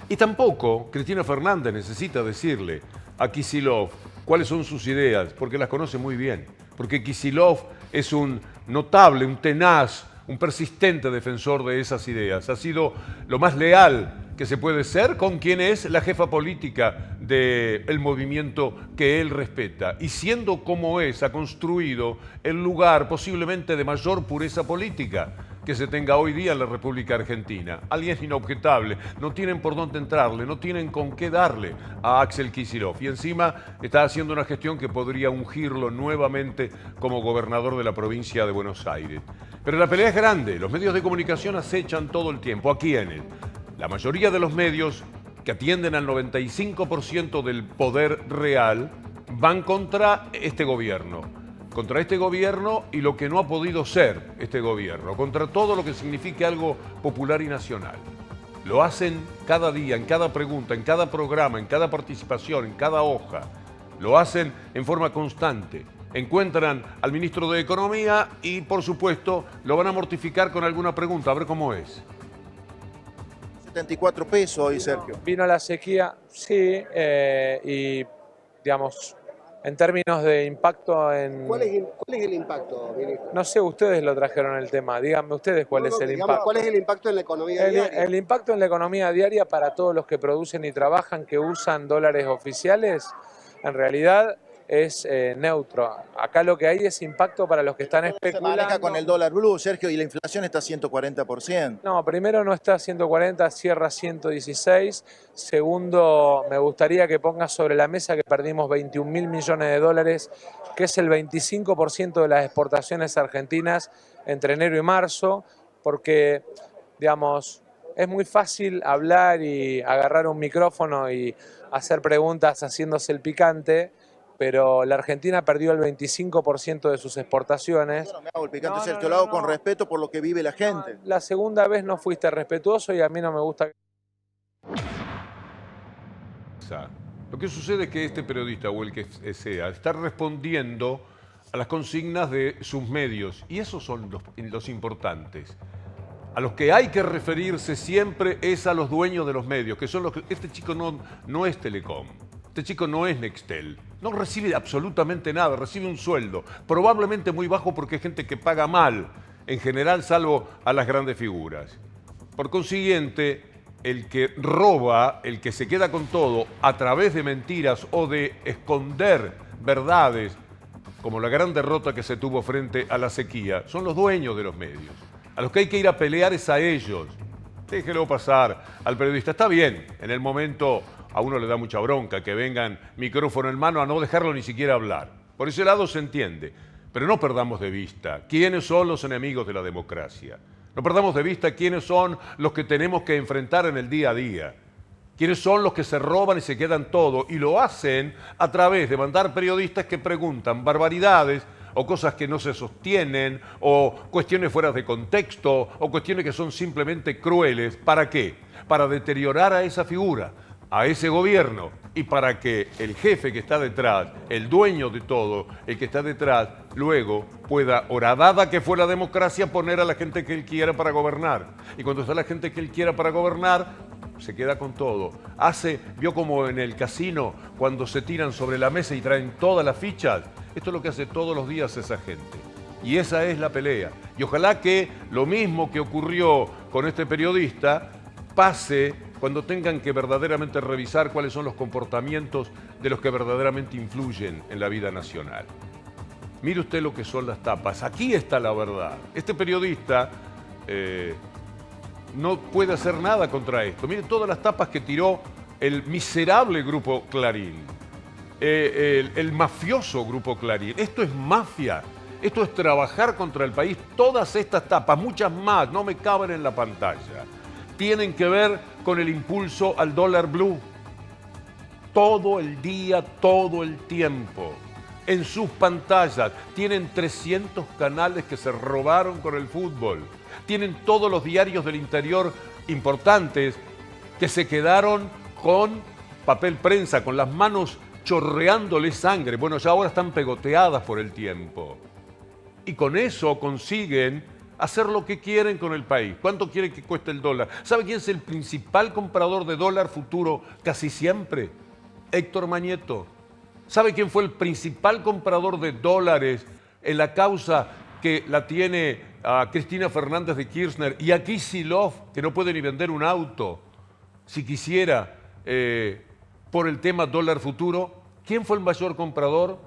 Y tampoco Cristina Fernández necesita decirle a Kicillof cuáles son sus ideas, porque las conoce muy bien. Porque Kicillof es un notable, un tenaz, un persistente defensor de esas ideas. Ha sido lo más leal que se puede ser con quien es la jefa política del movimiento que él respeta. Y siendo como es, ha construido el lugar posiblemente de mayor pureza política que se tenga hoy día en la República Argentina. Alguien inobjetable, no tienen por dónde entrarle, no tienen con qué darle a Axel Kicillof. Y encima está haciendo una gestión que podría ungirlo nuevamente como gobernador de la provincia de Buenos Aires. Pero la pelea es grande, los medios de comunicación acechan todo el tiempo. ¿A quiénes? La mayoría de los medios que atienden al 95% del poder real van contra este gobierno y lo que no ha podido ser este gobierno, contra todo lo que signifique algo popular y nacional. Lo hacen cada día, en cada pregunta, en cada programa, en cada participación, en cada hoja. Lo hacen en forma constante. Encuentran al ministro de Economía y, por supuesto, lo van a mortificar con alguna pregunta, a ver cómo es. 74 pesos hoy, Sergio. Vino la sequía, sí, y digamos, en términos de impacto en... ¿Cuál es el impacto, ministro? No sé, ustedes lo trajeron el tema, díganme ustedes cuál es el impacto. ¿Cuál es el impacto en la economía diaria? El impacto en la economía diaria para todos los que producen y trabajan, que usan dólares oficiales, en realidad es neutro. Acá lo que hay es impacto para los que están especulando. Se maneja con el dólar blue, Sergio, y la inflación está a 140%. No, primero no está a 140, cierra 116. Segundo, me gustaría que pongas sobre la mesa que perdimos 21.000 millones de dólares, que es el 25% de las exportaciones argentinas entre enero y marzo. porque, digamos, es muy fácil hablar y agarrar un micrófono y hacer preguntas haciéndose el picante, pero la Argentina perdió el 25% de sus exportaciones. Yo no me hago el picante, Sergio, lo hago con respeto por lo que vive la gente. La segunda vez no fuiste respetuoso y a mí no me gusta. Lo que sucede es que este periodista o el que sea está respondiendo a las consignas de sus medios y esos son los importantes. A los que hay que referirse siempre es a los dueños de los medios, que son los que... Este chico no es Telecom, este chico no es Nextel, no recibe absolutamente nada, recibe un sueldo, probablemente muy bajo porque es gente que paga mal, en general, salvo a las grandes figuras. Por consiguiente, el que roba, el que se queda con todo a través de mentiras o de esconder verdades, como la gran derrota que se tuvo frente a la sequía, son los dueños de los medios. A los que hay que ir a pelear es a ellos. Déjelo pasar al periodista. Está bien, en el momento a uno le da mucha bronca que vengan micrófono en mano a no dejarlo ni siquiera hablar. Por ese lado se entiende. Pero no perdamos de vista quiénes son los enemigos de la democracia. No perdamos de vista quiénes son los que tenemos que enfrentar en el día a día. Quiénes son los que se roban y se quedan todo. Y lo hacen a través de mandar periodistas que preguntan barbaridades o cosas que no se sostienen, o cuestiones fuera de contexto, o cuestiones que son simplemente crueles. ¿Para qué? Para deteriorar a esa figura, a ese gobierno, y para que el jefe que está detrás, el dueño de todo, el que está detrás, luego pueda, horadada que fue la democracia, poner a la gente que él quiera para gobernar. Y cuando está la gente que él quiera para gobernar, se queda con todo. Vio como en el casino, cuando se tiran sobre la mesa y traen todas las fichas. Esto es lo que hace todos los días esa gente. Y esa es la pelea. Y ojalá que lo mismo que ocurrió con este periodista pase cuando tengan que verdaderamente revisar cuáles son los comportamientos de los que verdaderamente influyen en la vida nacional. Mire usted lo que son las tapas. Aquí está la verdad. Este periodista no puede hacer nada contra esto. Mire todas las tapas que tiró el miserable Grupo Clarín. El mafioso Grupo Clarín. Esto es mafia, esto es trabajar contra el país. Todas estas tapas, muchas más, no me caben en la pantalla, tienen que ver con el impulso al dólar blue. Todo el día, todo el tiempo. En sus pantallas tienen 300 canales que se robaron con el fútbol. Tienen todos los diarios del interior importantes que se quedaron con papel prensa, con las manos chorreándole sangre. Bueno, ya ahora están pegoteadas por el tiempo. Y con eso consiguen hacer lo que quieren con el país. ¿Cuánto quieren que cueste el dólar? ¿Sabe quién es el principal comprador de dólar futuro casi siempre? Héctor Mañeto. ¿Sabe quién fue el principal comprador de dólares en la causa que la tiene a Cristina Fernández de Kirchner y a Kicillof, que no puede ni vender un auto si quisiera, por el tema dólar futuro? ¿Quién fue el mayor comprador?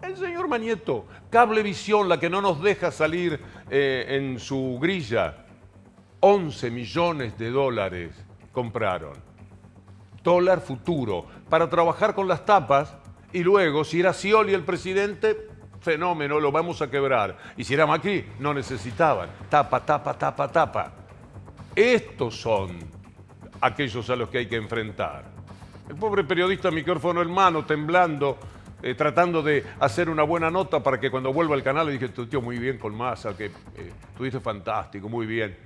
El señor Mañeto. Cablevisión, la que no nos deja salir en su grilla. 11 millones de dólares compraron. Dólar futuro, para trabajar con las tapas, y luego, si era Scioli el presidente, fenómeno, lo vamos a quebrar. Y si era Macri, no necesitaban. Tapa, tapa, tapa, tapa. Estos son aquellos a los que hay que enfrentar. El pobre periodista, micrófono en mano, temblando, tratando de hacer una buena nota para que cuando vuelva al canal le dije, tío, muy bien con Massa, que estuviste fantástico, muy bien.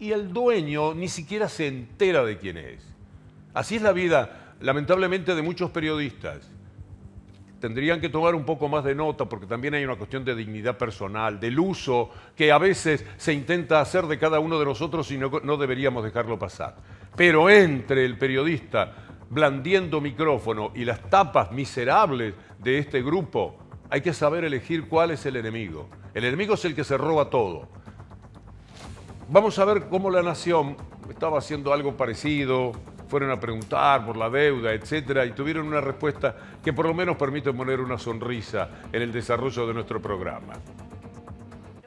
Y el dueño ni siquiera se entera de quién es. Así es la vida, lamentablemente, de muchos periodistas. Tendrían que tomar un poco más de nota porque también hay una cuestión de dignidad personal, del uso que a veces se intenta hacer de cada uno de nosotros y no deberíamos dejarlo pasar. Pero entre el periodista blandiendo micrófono y las tapas miserables de este grupo, hay que saber elegir cuál es el enemigo. El enemigo es el que se roba todo. Vamos a ver cómo La Nación estaba haciendo algo parecido. Fueron a preguntar por la deuda, etcétera, y tuvieron una respuesta que por lo menos permite poner una sonrisa en el desarrollo de nuestro programa.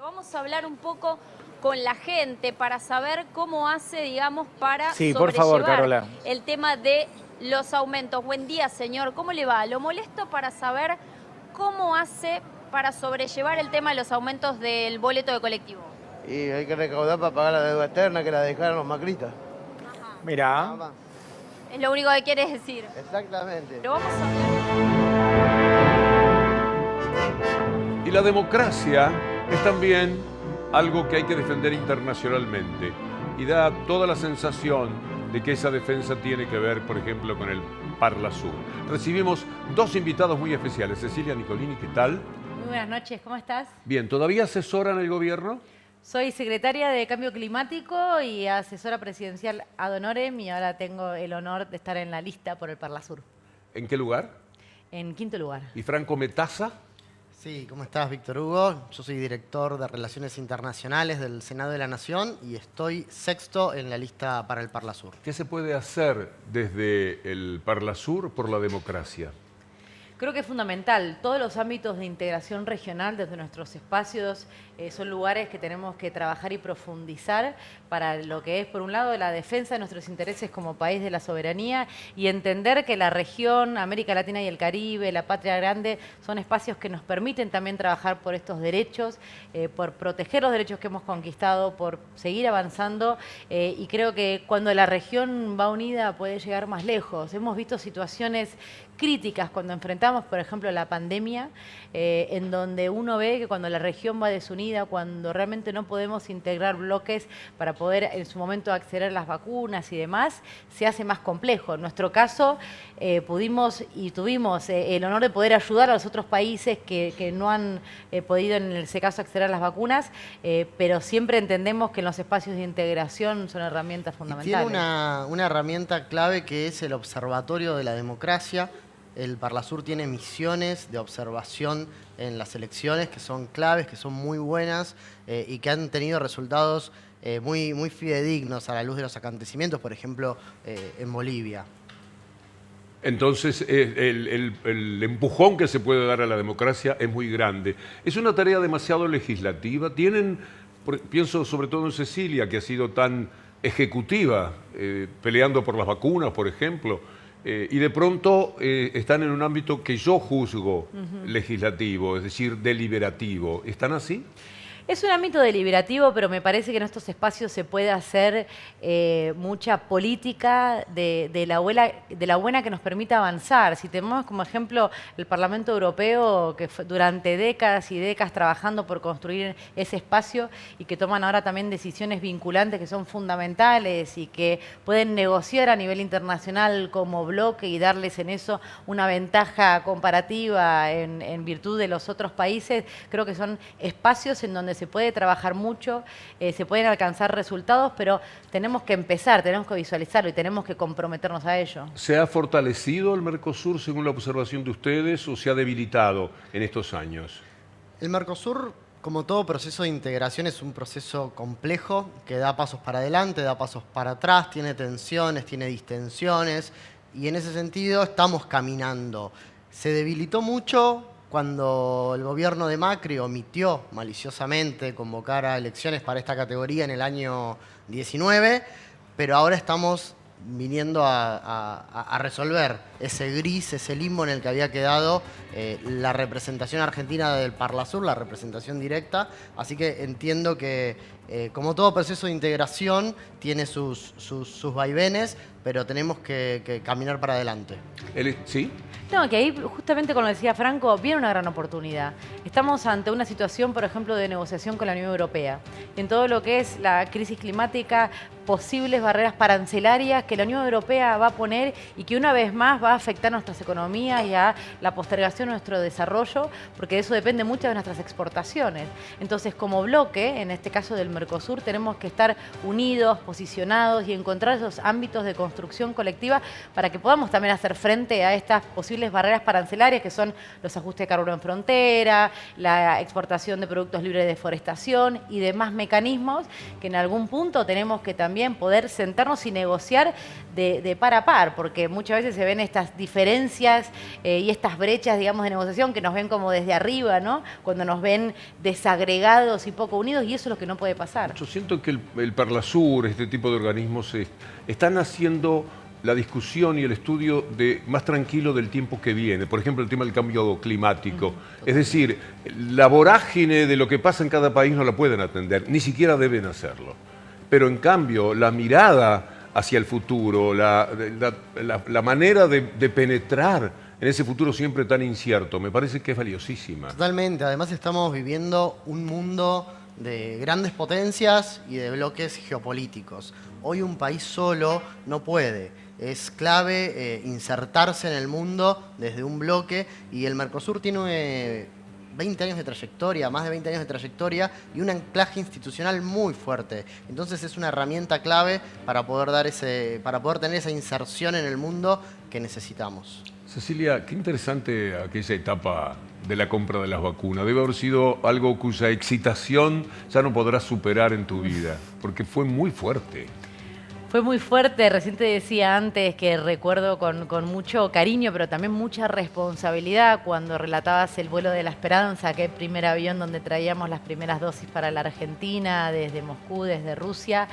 Vamos a hablar un poco con la gente para saber cómo hace, digamos, para por favor, Carola, el tema de los aumentos. Buen día, señor. ¿Cómo le va? Lo molesto para saber cómo hace para sobrellevar el tema de los aumentos del boleto de colectivo. y hay que recaudar para pagar la deuda externa que la dejaron los macristas. Mirá. Es lo único que quieres decir. Exactamente. Pero vamos a hablar. Y la democracia es también algo que hay que defender internacionalmente. Y da toda la sensación de que esa defensa tiene que ver, por ejemplo, con el Parlasur. Recibimos dos invitados muy especiales. Cecilia Nicolini, ¿qué tal? Muy buenas noches, ¿cómo estás? Bien, ¿todavía asesoran el gobierno? Soy secretaria de Cambio Climático y asesora presidencial ad honorem, y ahora tengo el honor de estar en la lista por el Parlasur. ¿En qué lugar? En quinto lugar. ¿Y Franco Metaza? Sí, ¿cómo estás, Víctor Hugo? Yo soy director de Relaciones Internacionales del Senado de la Nación y estoy sexto en la lista para el Parlasur. ¿Qué se puede hacer desde el Parlasur por la democracia? Creo que es fundamental. Todos los ámbitos de integración regional desde nuestros espacios son lugares que tenemos que trabajar y profundizar para lo que es, por un lado, la defensa de nuestros intereses como país de la soberanía y entender que la región, América Latina y el Caribe, la Patria Grande, son espacios que nos permiten también trabajar por estos derechos, por proteger los derechos que hemos conquistado, por seguir avanzando y creo que cuando la región va unida puede llegar más lejos. Hemos visto situaciones críticas cuando enfrentamos, por ejemplo, la pandemia, en donde uno ve que cuando la región va desunida, cuando realmente no podemos integrar bloques para poder en su momento acceder a las vacunas y demás, se hace más complejo. En nuestro caso, pudimos y tuvimos el honor de poder ayudar a los otros países que no han podido en ese caso acceder a las vacunas, pero siempre entendemos que en los espacios de integración son herramientas fundamentales. Tiene una herramienta clave que es el Observatorio de la Democracia. El Parlasur tiene misiones de observación en las elecciones que son claves, que son muy buenas y que han tenido resultados muy fidedignos a la luz de los acontecimientos, por ejemplo, en Bolivia. Entonces, el empujón que se puede dar a la democracia es muy grande. Es una tarea demasiado legislativa. Pienso sobre todo en Cecilia, que ha sido tan ejecutiva, peleando por las vacunas, por ejemplo, y de pronto están en un ámbito que yo juzgo legislativo, es decir, deliberativo. ¿Están así? Es un ámbito deliberativo, pero me parece que en estos espacios se puede hacer mucha política de la buena que nos permita avanzar. Si tenemos como ejemplo el Parlamento Europeo, que durante décadas y décadas trabajando por construir ese espacio y que toman ahora también decisiones vinculantes que son fundamentales y que pueden negociar a nivel internacional como bloque y darles en eso una ventaja comparativa en virtud de los otros países, creo que son espacios en donde se puede trabajar mucho, se pueden alcanzar resultados, pero tenemos que empezar, tenemos que visualizarlo y tenemos que comprometernos a ello. ¿Se ha fortalecido el Mercosur según la observación de ustedes o se ha debilitado en estos años? El Mercosur, como todo proceso de integración, es un proceso complejo que da pasos para adelante, da pasos para atrás, tiene tensiones, tiene distensiones y en ese sentido estamos caminando. Se debilitó mucho cuando el gobierno de Macri omitió maliciosamente convocar a elecciones para esta categoría en el año 19, pero ahora estamos viniendo a resolver ese gris, ese limbo en el que había quedado la representación argentina del Parlasur, la representación directa, así que entiendo que como todo proceso de integración tiene sus vaivenes, pero tenemos que caminar para adelante. ¿Sí? No, que ahí justamente como decía Franco, viene una gran oportunidad. Estamos ante una situación, por ejemplo, de negociación con la Unión Europea. En todo lo que es la crisis climática, posibles barreras arancelarias que la Unión Europea va a poner y que una vez más va a afectar nuestras economías y a la postergación de nuestro desarrollo, porque de eso depende mucho de nuestras exportaciones. Entonces, como bloque, en este caso del Mercosur, tenemos que estar unidos, posicionados y encontrar esos ámbitos de construcción colectiva para que podamos también hacer frente a estas posibles barreras arancelarias que son los ajustes de carbono en frontera, la exportación de productos libres de deforestación y demás mecanismos que en algún punto tenemos que también poder sentarnos y negociar de par a par, porque muchas veces se ven estas diferencias y estas brechas, digamos, de negociación que nos ven como desde arriba, ¿no? Cuando nos ven desagregados y poco unidos, y eso es lo que no puede pasar. Yo siento que el Parlasur, este tipo de organismos, están haciendo la discusión y el estudio más tranquilo del tiempo que viene. Por ejemplo, el tema del cambio climático. Es decir, la vorágine de lo que pasa en cada país no la pueden atender, ni siquiera deben hacerlo. Pero en cambio, la mirada hacia el futuro, la manera de penetrar en ese futuro siempre tan incierto, me parece que es valiosísima. Totalmente. Además estamos viviendo un mundo de grandes potencias y de bloques geopolíticos. Hoy un país solo no puede. Es clave insertarse en el mundo desde un bloque, y el Mercosur tiene 20 años de trayectoria, más de 20 años de trayectoria, y un anclaje institucional muy fuerte. Entonces es una herramienta clave para poder tener esa inserción en el mundo que necesitamos. Cecilia, qué interesante aquella etapa de la compra de las vacunas. Debe haber sido algo cuya excitación ya no podrás superar en tu vida, porque fue muy fuerte. Fue muy fuerte, recién te decía antes que recuerdo con mucho cariño, pero también mucha responsabilidad cuando relatabas el vuelo de la esperanza, aquel primer avión donde traíamos las primeras dosis para la Argentina, desde Moscú, desde Rusia.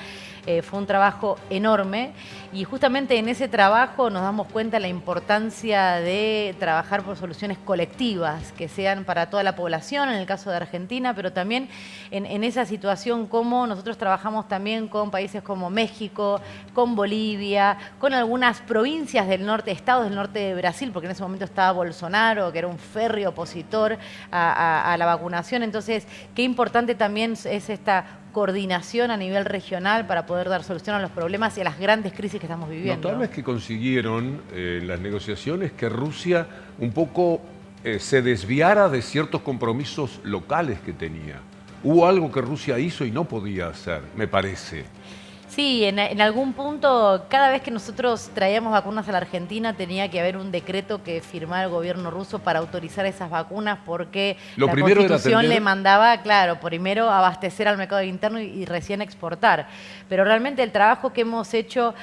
Fue un trabajo enorme, y justamente en ese trabajo nos damos cuenta de la importancia de trabajar por soluciones colectivas, que sean para toda la población, en el caso de Argentina, pero también en esa situación como nosotros trabajamos también con países como México, con Bolivia, con algunas provincias del norte, estados del norte de Brasil, porque en ese momento estaba Bolsonaro, que era un férreo opositor a la vacunación. Entonces, qué importante también es esta coordinación a nivel regional para poder dar solución a los problemas y a las grandes crisis que estamos viviendo. Notables que consiguieron en las negociaciones que Rusia un poco se desviara de ciertos compromisos locales que tenía. Hubo algo que Rusia hizo y no podía hacer, me parece. Sí, en algún punto, cada vez que nosotros traíamos vacunas a la Argentina, tenía que haber un decreto que firmara el gobierno ruso para autorizar esas vacunas, porque la Constitución le mandaba, claro, primero abastecer al mercado interno y recién exportar. Pero realmente el trabajo que hemos hecho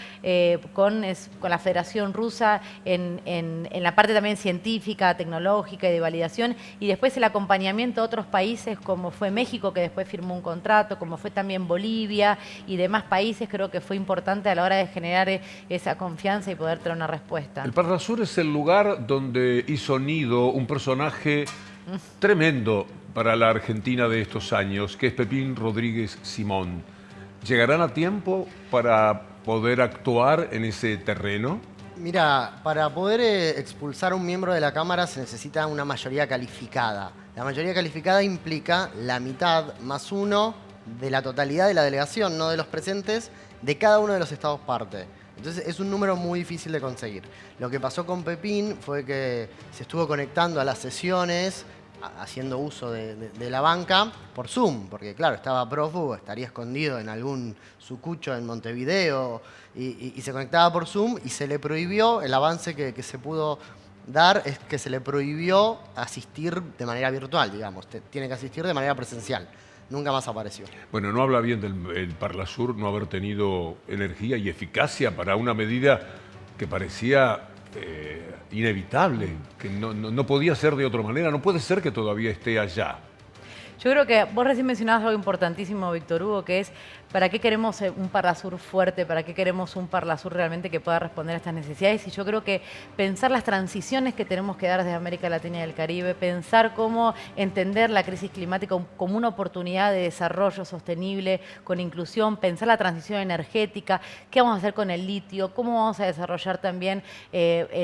con la Federación Rusa en la parte también científica, tecnológica y de validación, y después el acompañamiento a otros países, como fue México, que después firmó un contrato, como fue también Bolivia y demás países, creo que fue importante a la hora de generar esa confianza y poder tener una respuesta. El Parlasur es el lugar donde hizo nido un personaje tremendo para la Argentina de estos años, que es Pepín Rodríguez Simón. ¿Llegarán a tiempo para poder actuar en ese terreno? Mira, para poder expulsar a un miembro de la Cámara se necesita una mayoría calificada. La mayoría calificada implica la mitad más uno de la totalidad de la delegación, no de los presentes, de cada uno de los estados parte. Entonces es un número muy difícil de conseguir. Lo que pasó con Pepín fue que se estuvo conectando a las sesiones, haciendo uso de la banca por Zoom, porque claro, estaba prófugo, estaría escondido en algún sucucho en Montevideo, y se conectaba por Zoom, y se le prohibió, el avance que se pudo dar es que se le prohibió asistir de manera virtual, digamos, tiene que asistir de manera presencial. Nunca más apareció. Bueno, no habla bien del Parlasur no haber tenido energía y eficacia para una medida que parecía inevitable, que no podía ser de otra manera. No puede ser que todavía esté allá. Yo creo que vos recién mencionabas algo importantísimo, Víctor Hugo, que es ¿para qué queremos un Parlasur fuerte? ¿Para qué queremos un Parlasur realmente que pueda responder a estas necesidades? Y yo creo que pensar las transiciones que tenemos que dar desde América Latina y el Caribe, pensar cómo entender la crisis climática como una oportunidad de desarrollo sostenible, con inclusión, pensar la transición energética, qué vamos a hacer con el litio, cómo vamos a desarrollar también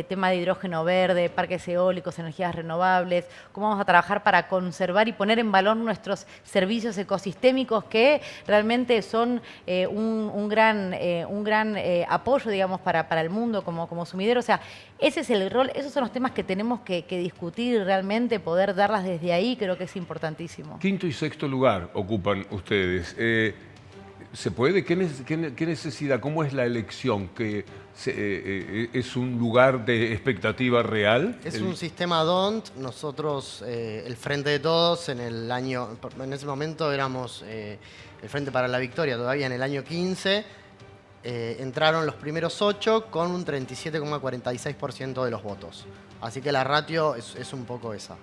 tema de hidrógeno verde, parques eólicos, energías renovables, cómo vamos a trabajar para conservar y poner en valor nuestros servicios ecosistémicos que realmente son un gran apoyo, digamos, para el mundo como sumidero. O sea, ese es el rol, esos son los temas que tenemos que discutir y realmente poder darlas desde ahí, creo que es importantísimo. Quinto y sexto lugar ocupan ustedes. ¿Se puede? ¿Qué necesidad? ¿Cómo es la elección? ¿Que es un lugar de expectativa real? Es un sistema DONT. Nosotros, el Frente de Todos, en ese momento éramos el Frente para la Victoria, todavía en el año 15, entraron los primeros 8 con un 37,46% de los votos. Así que la ratio es un poco esa.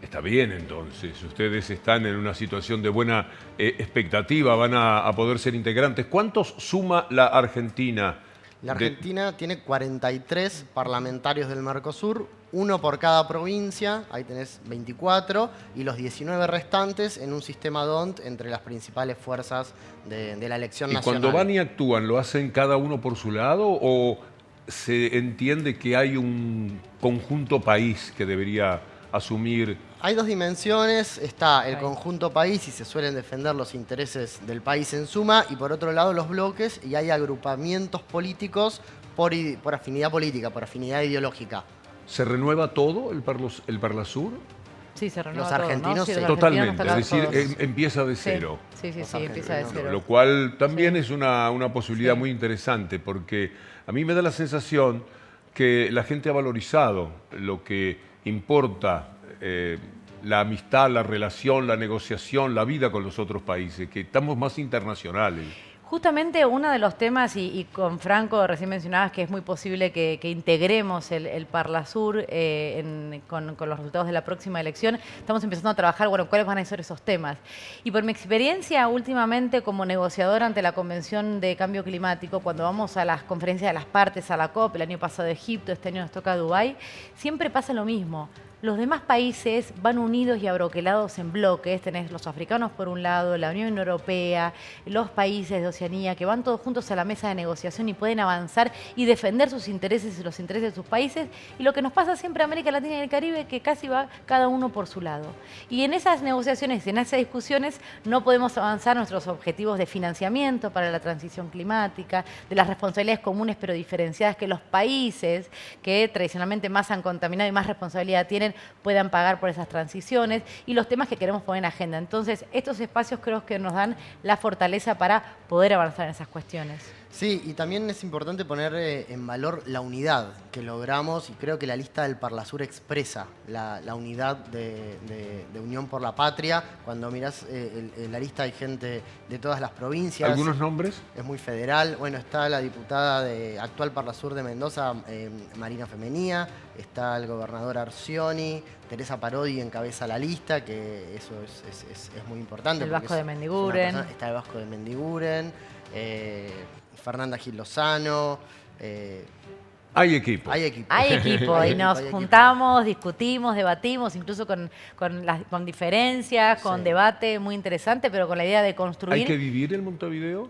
Está bien, entonces. Ustedes están en una situación de buena expectativa, van a poder ser integrantes. ¿Cuántos suma la Argentina La Argentina tiene 43 parlamentarios del Mercosur, uno por cada provincia, ahí tenés 24, y los 19 restantes en un sistema DONT entre las principales fuerzas de la elección nacional. ¿Y cuando van y actúan, lo hacen cada uno por su lado o se entiende que hay un conjunto país que debería asumir? Hay dos dimensiones, está el conjunto país y se suelen defender los intereses del país en suma, y por otro lado los bloques, y hay agrupamientos políticos por afinidad política, por afinidad ideológica. ¿Se renueva todo el Parlasur? Sí, se renueva Los todo, ¿no? argentinos Sí, sí. los Totalmente, argentinos es decir, todos. empieza de cero. Sí, empieza de cero. Lo cual también es una posibilidad muy interesante, porque a mí me da la sensación que la gente ha valorizado lo que importa, la amistad, la relación, la negociación, la vida con los otros países, que estamos más internacionales. Justamente uno de los temas, y con Franco recién mencionabas que es muy posible que integremos el Parlasur con los resultados de la próxima elección, estamos empezando a trabajar, bueno, cuáles van a ser esos temas. Y por mi experiencia últimamente como negociadora ante la Convención de Cambio Climático, cuando vamos a las conferencias de las partes, a la COP, el año pasado Egipto, este año nos toca Dubái, siempre pasa lo mismo. Los demás países van unidos y abroquelados en bloques. Tenés los africanos por un lado, la Unión Europea, los países de Oceanía, que van todos juntos a la mesa de negociación y pueden avanzar y defender sus intereses y los intereses de sus países. Y lo que nos pasa siempre en América Latina y el Caribe, que casi va cada uno por su lado. Y en esas negociaciones y en esas discusiones no podemos avanzar nuestros objetivos de financiamiento para la transición climática, de las responsabilidades comunes pero diferenciadas que los países que tradicionalmente más han contaminado y más responsabilidad tienen puedan pagar por esas transiciones, y los temas que queremos poner en agenda. Entonces, estos espacios creo que nos dan la fortaleza para poder avanzar en esas cuestiones. Sí, y también es importante poner en valor la unidad que logramos, y creo que la lista del Parlasur expresa la unidad de Unión por la Patria. Cuando mirás en la lista hay gente de todas las provincias. ¿Algunos nombres? Es muy federal. Bueno, está la diputada actual Parlasur de Mendoza, Marina Femenía, está el gobernador Arcioni, Teresa Parodi encabeza la lista, que eso es muy importante. El Vasco de Mendiguren. Está el Vasco de Mendiguren. Fernanda Gil Lozano. Hay equipo. Hay equipo y nos juntamos, discutimos, debatimos, incluso con diferencias, con debate muy interesante, pero con la idea de construir. ¿Hay que vivir en Montevideo?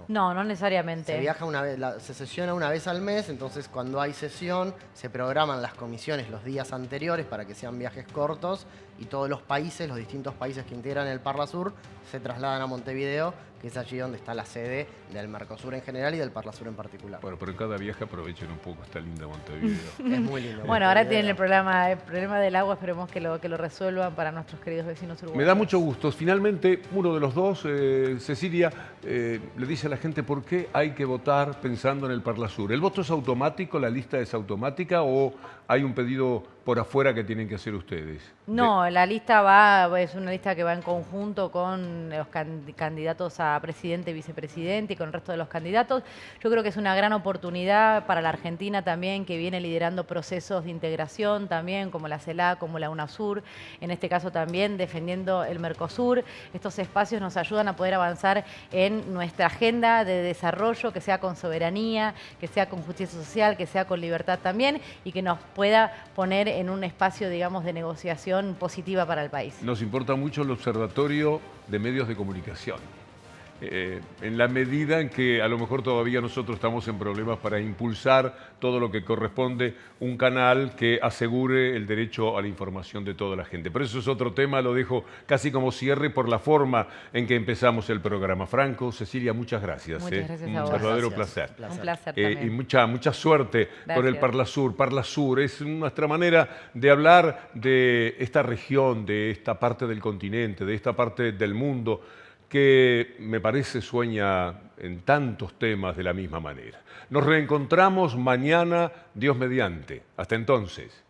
No necesariamente. Se viaja una vez, se sesiona una vez al mes, entonces cuando hay sesión se programan las comisiones los días anteriores para que sean viajes cortos, y todos los países, los distintos países que integran el Parlasur, se trasladan a Montevideo, que es allí donde está la sede del Mercosur en general y del Parlasur en particular. Bueno, pero en cada viaje aprovechen un poco esta linda Montevideo. Es muy lindo. Bueno, ahora tienen el problema del agua, esperemos que lo resuelvan para nuestros queridos vecinos uruguayos. Me da mucho gusto. Finalmente, uno de los dos, Cecilia, le dice a la gente por qué hay que votar pensando en el Parlasur. ¿El voto es automático, la lista es automática, o hay un pedido por afuera que tienen que hacer ustedes? No, la lista es una lista que va en conjunto con los candidatos a presidente y vicepresidente y con el resto de los candidatos. Yo creo que es una gran oportunidad para la Argentina también, que viene liderando procesos de integración también, como la CELAC, como la UNASUR, en este caso también defendiendo el Mercosur. Estos espacios nos ayudan a poder avanzar en nuestra agenda de desarrollo, que sea con soberanía, que sea con justicia social, que sea con libertad también, y que nos pueda poner en un espacio, digamos, de negociación positiva para el país. Nos importa mucho el Observatorio de Medios de Comunicación. En la medida en que a lo mejor todavía nosotros estamos en problemas para impulsar todo lo que corresponde, un canal que asegure el derecho a la información de toda la gente. Pero eso es otro tema, lo dejo casi como cierre por la forma en que empezamos el programa. Franco, Cecilia, muchas gracias. Muchas gracias a un vos. verdadero Gracias. placer. Un placer también. Y mucha suerte por el Gracias. Parlasur. Parlasur es nuestra manera de hablar de esta región, de esta parte del continente, de esta parte del mundo, que me parece sueña en tantos temas de la misma manera. Nos reencontramos mañana, Dios mediante. Hasta entonces.